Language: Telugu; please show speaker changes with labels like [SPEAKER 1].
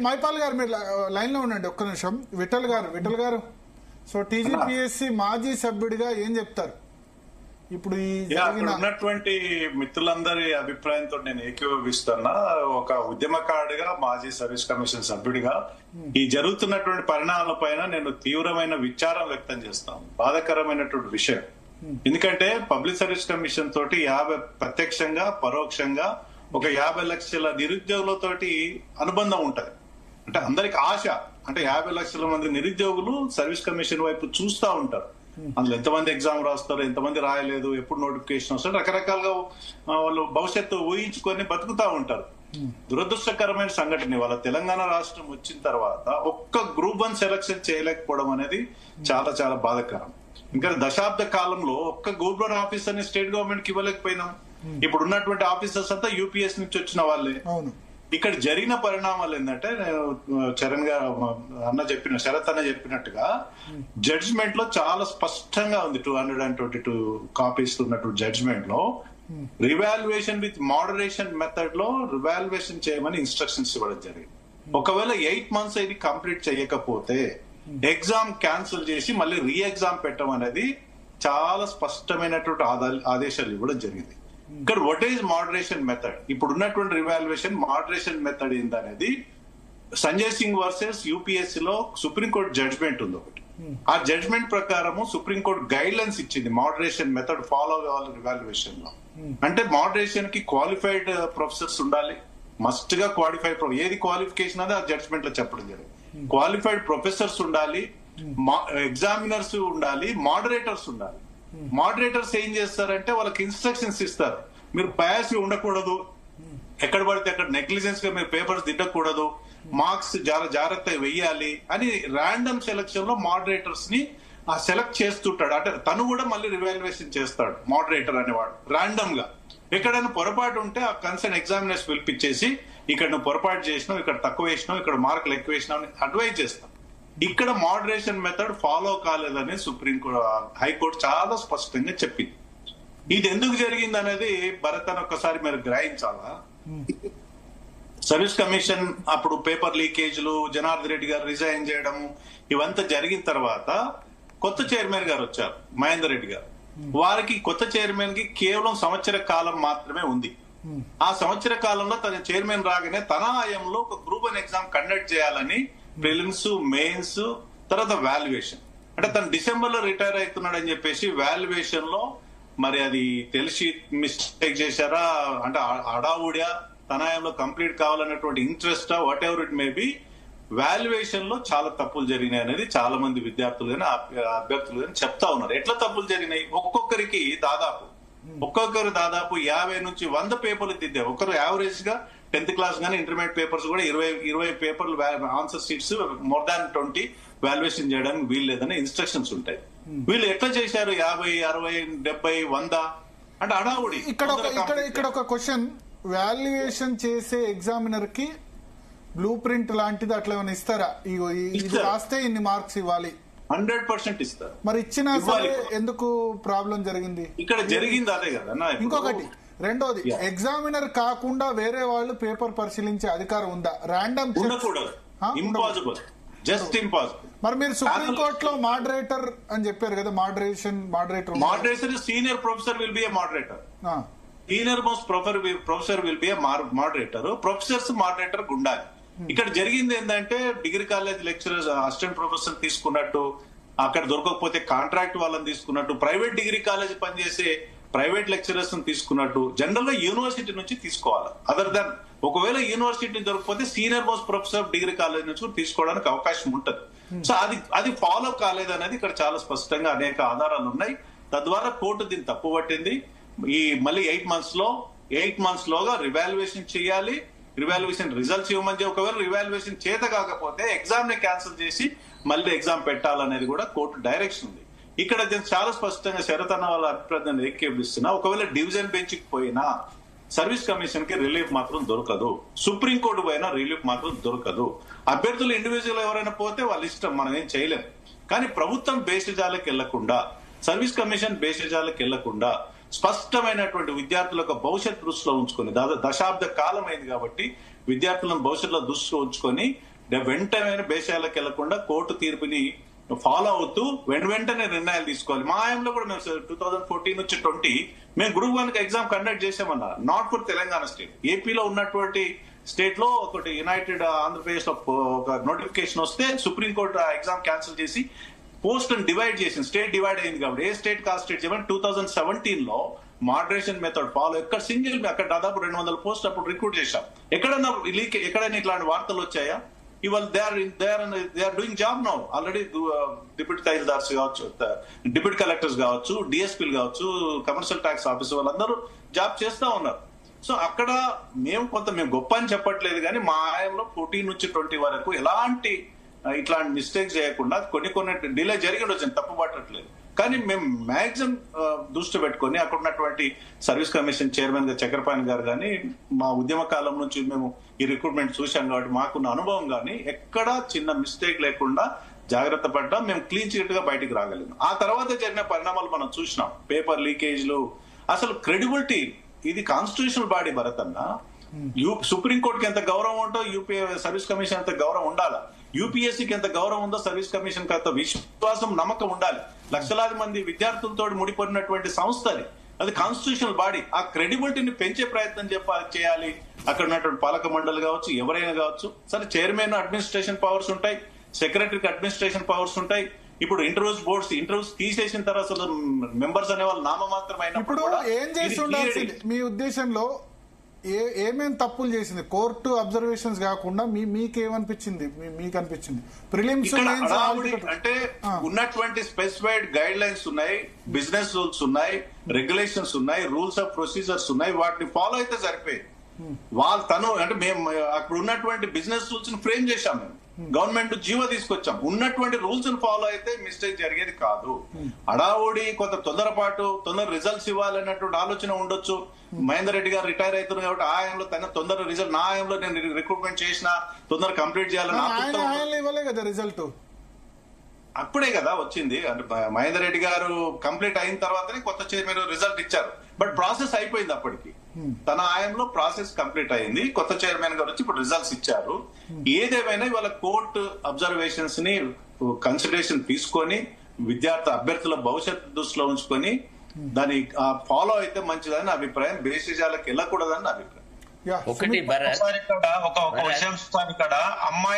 [SPEAKER 1] మైపాల్ గారు మీరు లైన్ లో ఉండండి ఒక్క నిమిషం. విఠల్ గారు సో టీజీపీఎస్సీ మాజీ సభ్యుడిగా ఏం చెప్తారు ఇప్పుడు
[SPEAKER 2] ఉన్నటువంటి మిత్రులందరి అభిప్రాయంతో నేను ఏకీభవిస్తున్నా. ఒక ఉద్యమకారుడిగా, మాజీ సర్వీస్ కమిషన్ సభ్యుడిగా ఈ జరుగుతున్నటువంటి పరిణామాల పైన నేను తీవ్రమైన విచారం వ్యక్తం చేస్తాను. బాధాకరమైనటువంటి విషయం. ఎందుకంటే పబ్లిక్ సర్వీస్ కమిషన్ తోటి ప్రత్యక్షంగా పరోక్షంగా ఒక 50 లక్షల నిరుద్యోగులతోటి అనుబంధం ఉంటది. అంటే అందరికి ఆశ, అంటే 50 లక్షల మంది నిరుద్యోగులు సర్వీస్ కమిషన్ వైపు చూస్తూ ఉంటారు. అందులో ఎంతమంది ఎగ్జామ్ రాస్తారు, ఎంతమంది రాయలేదు, ఎప్పుడు నోటిఫికేషన్ వస్తారు, రకరకాలుగా వాళ్ళు భవిష్యత్తు ఊహించుకొని బతుకుతా ఉంటారు. దురదృష్టకరమైన సంఘటన వాళ్ళ తెలంగాణ రాష్ట్రం వచ్చిన తర్వాత ఒక్క గ్రూప్ 1 సెలక్షన్ చేయలేకపోవడం అనేది చాలా చాలా బాధాకరం. ఇంకా దశాబ్ద కాలంలో ఒక్క గ్రూప్ 1 ఆఫీసర్ ని స్టేట్ గవర్నమెంట్ కి ఇవ్వలేకపోయినాం. ఇప్పుడు ఉన్నటువంటి ఆఫీసర్స్ అంతా యూపీఎస్ నుంచి వచ్చిన వాళ్ళే. ఇక్కడ జరిగిన పరిణామాలు ఏంటంటే, చరణ్ గారు శరత్ అన్న చెప్పినట్టుగా జడ్జిమెంట్ లో చాలా స్పష్టంగా ఉంది. 222 కాపీస్ ఉన్నటువంటి జడ్జిమెంట్ లో రివాల్యుయేషన్ విత్ మోడరేషన్ మెథడ్ లో రివాల్యుయేషన్ చేయమని ఇన్స్ట్రక్షన్స్ ఇవ్వడం జరిగింది. ఒకవేళ 8 months ఇది కంప్లీట్ చేయకపోతే ఎగ్జామ్ క్యాన్సిల్ చేసి మళ్ళీ రీ ఎగ్జామ్ పెట్టమనేది చాలా స్పష్టమైనటువంటి ఆదేశాలు ఇవ్వడం జరిగింది. ఇక్కడ వాట్ ఈజ్ మోడరేషన్ మెథడ్? ఇప్పుడు ఉన్నటువంటి రివాల్యుయేషన్ మోడరేషన్ మెథడ్ ఏంటనేది సంజయ్ సింగ్ వర్సెస్ యూపీఎస్సీ లో సుప్రీంకోర్టు జడ్జ్మెంట్ ఉంది ఒకటి. ఆ జడ్జ్మెంట్ ప్రకారము సుప్రీంకోర్టు గైడ్ లైన్స్ ఇచ్చింది మోడరేషన్ మెథడ్ ఫాలో అవ్వాలి రివాల్యుయేషన్ లో. అంటే మోడరేషన్ కి క్వాలిఫైడ్ ప్రొఫెసర్స్ ఉండాలి, మస్ట్ గా క్వాలిఫైడ్. ఏది క్వాలిఫికేషన్ అనేది ఆ జడ్జ్మెంట్ లో చెప్పడం జరిగింది. క్వాలిఫైడ్ ప్రొఫెసర్స్ ఉండాలి, ఎగ్జామినర్స్ ఉండాలి, మోడరేటర్స్ ఉండాలి. మోడరేటర్స్ ఏం చేస్తారంటే వాళ్ళకి ఇన్స్ట్రక్షన్స్ ఇస్తారు. మీరు బయాస్ ఉండకూడదు, ఎక్కడ పడితే అక్కడ నెగ్లిజెన్స్ గా మీరు పేపర్స్ దిద్దకూడదు, మార్క్స్ చాలా జాగ్రత్తగా వెయ్యాలి అని ర్యాండమ్ సెలక్షన్ లో మోడరేటర్స్ ని సెలెక్ట్ చేస్తుంటాడు. అంటే తను కూడా మళ్ళీ రివాల్యుయేషన్ చేస్తాడు మోడరేటర్ అనేవాడు ర్యాండమ్ గా. ఎక్కడైనా పొరపాటు ఉంటే ఆ కన్సర్న్ ఎగ్జామినర్స్ పిలిపించేసి ఇక్కడ నువ్వు పొరపాటు చేసినావు, ఇక్కడ తక్కువ వేసినావు, ఇక్కడ మార్కులు ఎక్కువ వేసినావు అని అడ్వైజ్ చేస్తాం. ఇక్కడ మోడరేషన్ మెథడ్ ఫాలో కాలేదని హైకోర్టు చాలా స్పష్టంగా చెప్పింది. ఇది ఎందుకు జరిగింది అనేది భరత్ అని ఒక్కసారి మీరు గ్రహించాలా. సర్వీస్ కమిషన్ అప్పుడు పేపర్ లీకేజ్లు, జనార్దన్ రెడ్డి గారు రిజైన్ చేయడము, ఇవంతా జరిగిన తర్వాత కొత్త చైర్మన్ గారు వచ్చారు, మహేందర్ రెడ్డి గారు. వారికి కొత్త చైర్మన్ కి కేవలం సంవత్సర కాలం మాత్రమే ఉంది. ఆ సంవత్సర కాలంలో తన చైర్మన్ రాగానే తన ఆయంలో ఒక గ్రూప్ 1 ఎగ్జామ్ కండక్ట్ చేయాలని ప్రిలిమ్స్, మెయిన్స్, తర్వాత వాల్యుయేషన్. అంటే తను డిసెంబర్ లో రిటైర్ అవుతున్నాడు అని చెప్పేసి వాల్యుయేషన్ లో మరి అది తెలిసి మిస్టేక్ చేశారా, అంటే అడావుడియా, తనాయంలో కంప్లీట్ కావాలన్నటువంటి interest, whatever it may be, valuation లో చాలా తప్పులు జరిగినాయి అనేది చాలా మంది విద్యార్థులు కానీ అభ్యర్థులు కానీ చెప్తా ఉన్నారు. ఎట్లా తప్పులు జరిగినాయి? ఒక్కొక్కరు దాదాపు 50 నుంచి 100 పేపర్లు దిద్దారు. ఒకరు యావరేజ్ గా 10th క్లాస్ గానీ ఇంటర్మీడియట్ పేపర్స్ కూడా 20 పేపర్లు answer sheets more than 20 valuation చేయడానికి వీలు లేదని ఇన్స్ట్రక్షన్స్ ఉంటాయి. వీళ్ళు ఎట్లా చేశారు? 50, 60, 70, 100 అంటే అడావుడి.
[SPEAKER 1] ఇక్కడ ఒక క్వశ్చన్, వాల్యుయేషన్ చేసే ఎగ్జామినర్ కి బ్లూ ప్రింట్ లాంటిది అట్లా ఏమైనా ఇస్తారా? ఇది రాస్తే ఇన్ని మార్క్స్ ఇవ్వాలి?
[SPEAKER 2] 100% ఇస్తారు.
[SPEAKER 1] మరి ఇచ్చినా సరే ఎందుకు ప్రాబ్లం జరిగింది?
[SPEAKER 2] ఇక్కడ జరిగింది అదే కదా.
[SPEAKER 1] ఇంకొకటి, రెండోది, ఎగ్జామినర్ కాకుండా వేరే వాళ్ళు పేపర్ పరిశీలించే అధికారం ఉందా? ర్యాండమ్
[SPEAKER 2] ఉండకూడదు, ఇంపాసిబుల్, జస్ట్ ఇంపాసిబుల్.
[SPEAKER 1] మరి మీరు సుప్రీంకోర్టులో మోడరేటర్ అని చెప్పారు కదా,
[SPEAKER 2] moderator senior professor will be A moderator, senior most professor will be A moderator. Professors moderator ఉండాలి. ఇక్కడ జరిగింది ఏంటంటే, degree college lecturers assistant professor తీసుకున్నట్టు, అక్కడ దొరకకపోతే కాంట్రాక్ట్ వాళ్ళని తీసుకున్నట్టు, ప్రైవేట్ డిగ్రీ కాలేజ్ పనిచేసే ప్రైవేట్ లెక్చరర్స్ తీసుకున్నట్టు జనరల్ గా యూనివర్సిటీ నుంచి తీసుకోవాలి. అదర్ దాన్ ఒకవేళ యూనివర్సిటీ దొరకకపోతే senior most professor degree college నుంచి కూడా తీసుకోవడానికి అవకాశం ఉంటుంది. సో అది ఫాలో కాలేదనేది ఇక్కడ చాలా స్పష్టంగా అనేక ఆధారాలు ఉన్నాయి. తద్వారా కోర్టు దీన్ని తప్పు పట్టింది. ఈ మళ్ళీ 8 months లోగా రివాల్యుయేషన్ చేయాలి, రివాల్యుయేషన్ రిజల్ట్స్ ఇవ్వమని. ఒకవేళ రివాల్యుయేషన్ చేత కాకపోతే ఎగ్జామ్ ని క్యాన్సిల్ చేసి మళ్ళీ ఎగ్జామ్ పెట్టాలనేది కూడా కోర్టు డైరెక్షన్ ఉంది. ఇక్కడ చాలా స్పష్టంగా శరత్ అన్న వాళ్ళ అభిప్రాయాన్ని ఏకీభవిస్తున్నా. ఒకవేళ డివిజన్ బెంచ్ కి పోయినా సర్వీస్ కమిషన్ కి రిలీఫ్ మాత్రం దొరకదు, సుప్రీంకోర్టు పోయినా రిలీఫ్ మాత్రం దొరకదు. అభ్యర్థులు ఇండివిజువల్ ఎవరైనా పోతే వాళ్ళ ఇష్టం, మనం ఏం చేయలేం. కానీ ప్రభుత్వం బేసిజాలకు వెళ్లకుండా, సర్వీస్ కమిషన్ బేసిజాలకు వెళ్లకుండా స్పష్టమైనటువంటి విద్యార్థుల భవిష్యత్ దృష్టిలో ఉంచుకుని, దశాబ్ద కాలం అయింది కాబట్టి విద్యార్థులను భవిష్యత్తులో దృష్టిలో ఉంచుకొని వెంటనే బేషాలకు వెళ్లకుండా కోర్టు తీర్పుని ఫాలో అవుతూ వెంటనే నిర్ణయాలు తీసుకోవాలి. మా ఆయనలో కూడా మేము 2014 నుంచి 20 మేము గ్రూప్ 1 ఎగ్జామ్ కండక్ట్ చేసామన్నా, నాట్ ఫర్ తెలంగాణ స్టేట్. ఏపీలో ఉన్నటువంటి స్టేట్ లో ఒకటి యునైటెడ్ ఆంధ్రప్రదేశ్ లో ఒక నోటిఫికేషన్ వస్తే సుప్రీంకోర్టు ఆ ఎగ్జామ్ క్యాన్సిల్ చేసి పోస్ట్ డివైడ్ చేసింది. స్టేట్ డివైడ్ అయింది కాబట్టి ఏ స్టేట్ కా స్టేట్ చేయమని 2017 లో మోడరేషన్ మెథడ్ ఫాలో ఎక్కడ సింగిల్ అక్కడ దాదాపు 200 పోస్ట్ అప్పుడు రిక్రూట్ చేశాం. ఎక్కడైనా ఇట్లాంటి వార్తలు వచ్చాయా? ఇవాళ they are doing job now already. Deputy tahsildars కావచ్చు, డిప్యూటీ కలెక్టర్స్ కావచ్చు, డిఎస్పీలు కావచ్చు, కమర్షియల్ ట్యాక్స్ ఆఫీసర్ వాళ్ళందరూ జాబ్ చేస్తా ఉన్నారు. సో అక్కడ మేము గొప్ప అని చెప్పట్లేదు, కానీ మా ఆయంలో 14 నుంచి 20 వరకు ఎలాంటి ఇట్లాంటి మిస్టేక్స్ చేయకుండా కొన్ని డిలే జరిగి ఉండొచ్చు, తప్పు పట్టట్లేదు. కానీ మేము మాక్సిమం దృష్టి పెట్టుకొని అక్కడ ఉన్నటువంటి సర్వీస్ కమిషన్ చైర్మన్ గా చక్రపాణి గారు కానీ మా ఉద్యమ కాలం నుంచి మేము ఈ రిక్రూట్మెంట్ చూసాం కాబట్టి మాకున్న అనుభవం కానీ ఎక్కడా చిన్న మిస్టేక్ లేకుండా జాగ్రత్త పడ్డా మేము క్లీన్ చిట్ గా బయటికి రాగలిగాం. ఆ తర్వాత జరిగిన పరిణామాలు మనం చూసినాం. పేపర్ లీకేజ్లు, అసలు క్రెడిబిలిటీ. ఇది కాన్స్టిట్యూషనల్ బాడీ భరత్ అన్న. సుప్రీంకోర్టుకి ఎంత గౌరవం ఉంటో యూపీఏ సర్వీస్ కమిషన్ అంత గౌరవం ఉండాలా. యూపీఎస్సీకి ఎంత గౌరవం ఉందో సర్వీస్ కమిషన్ కి అంత విశ్వాసం, నమ్మకం ఉండాలి. లక్షలాది మంది విద్యార్థులతో ముడిపడినటువంటి సంస్థ అది కాన్స్టిట్యూషనల్ బాడీ. ఆ క్రెడిబిలిటీని పెంచే ప్రయత్నం చేయాలి. అక్కడ ఉన్నటువంటి పాలక మండలి కావచ్చు, ఎవరైనా కావచ్చు. సరే, చైర్మన్ అడ్మినిస్ట్రేషన్ పవర్స్ ఉంటాయి, సెక్రటరీకి అడ్మినిస్ట్రేషన్ పవర్స్ ఉంటాయి. ఇప్పుడు ఇంటర్వ్యూస్ తీసేసిన తర్వాత అసలు మెంబర్స్ అనే వాళ్ళు నామమాత్రమైన.
[SPEAKER 1] ఇప్పుడు ఏం చేసి ఉండాల్సింది మీ ఉద్దేశంలో? ఏమేం తప్పులు చేసింది కోర్టు అబ్జర్వేషన్స్ కాకుండా మీకేమనిపించింది? మీకు అనిపించింది ప్రిలిమ్స్
[SPEAKER 2] అంటే ఉన్నటువంటి స్పెసిఫైడ్ గైడ్ లైన్స్ ఉన్నాయి, బిజినెస్ రూల్స్ ఉన్నాయి, రెగ్యులేషన్స్ ఉన్నాయి, రూల్స్ ఆఫ్ ప్రొసీజర్స్ ఉన్నాయి. వాటిని ఫాలో అయితే సరిపోయి అంటే మేము అక్కడ ఉన్నటువంటి బిజినెస్ రూల్స్ ని ఫ్రేమ్ చేశాం. మేము గవర్నమెంట్ జీవో తీసుకొచ్చాం. ఉన్నటువంటి రూల్స్ ని ఫాలో అయితే మిస్టేక్ జరిగేది కాదు. అడావుడి కొంత తొందర రిజల్ట్స్ ఇవ్వాలన్నటువంటి ఆలోచన ఉండొచ్చు. మహేందర్ రెడ్డి గారు రిటైర్ అవుతున్నారు కాబట్టి ఆయనలో తన తొందర రిజల్ట్, నా ఆయనలో నేను రిక్రూట్మెంట్ చేసిన తొందర కంప్లీట్ చేయాలని
[SPEAKER 1] ఇవ్వలే కదా రిజల్ట్.
[SPEAKER 2] అప్పుడే కదా వచ్చింది. అంటే మహేందర్ రెడ్డి గారు కంప్లీట్ అయిన తర్వాతనే కొత్త చైర్మన్ రిజల్ట్ ఇచ్చారు. బట్ ప్రాసెస్ అయిపోయింది అప్పటికి. తన ఆయంలో ప్రాసెస్ కంప్లీట్ అయింది. కొత్త చైర్మన్ గారు వచ్చి ఇప్పుడు రిజల్ట్స్ ఇచ్చారు. ఏదేమైనా ఇవాళ కోర్టు అబ్జర్వేషన్స్ ని కన్సిడరేషన్ తీసుకొని విద్యార్థి అభ్యర్థుల భవిష్యత్తు దృష్టిలో ఉంచుకొని దాన్ని ఫాలో అయితే మంచిదని అభిప్రాయం. బేసిజాలకు వెళ్ళకూడదని అభిప్రాయం.
[SPEAKER 3] ఒకటి ఒక విషయం ఇక్కడ అమ్మాయి